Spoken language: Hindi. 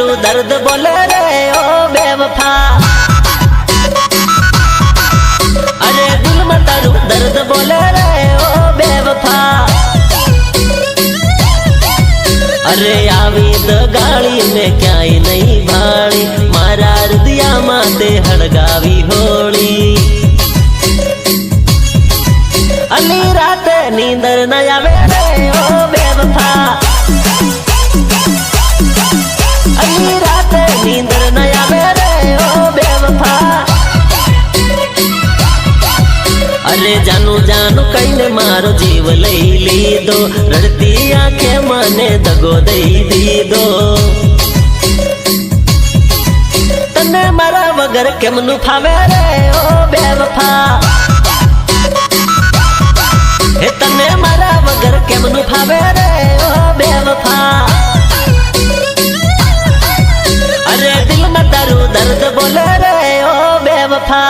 तारू दर्द बोले रे ओ बेवफा। अरे दिल में तारू दर्द बोले रे ओ बेवफा। अरे आवी तो गाड़ी में क्या ही नहीं भाड़ी, मारा हृदया माते हड़गावी होली। अली रात नींदर न आवे रे ओ बेवफा। अली रात नींदर न आवे रे ओ बेवफा। अरे जानू जानू कईने मारो जीव लई लीधो, रड़ती आंखें माने दगो दई दीदो। तने मारा वगर केमनु फावे रे ओ बेवफा। हे तने मारा वगर केमनु फावे रे ओ बेवफा। अरे दिल में तारू दर्द बोले रे ओ बेवफा।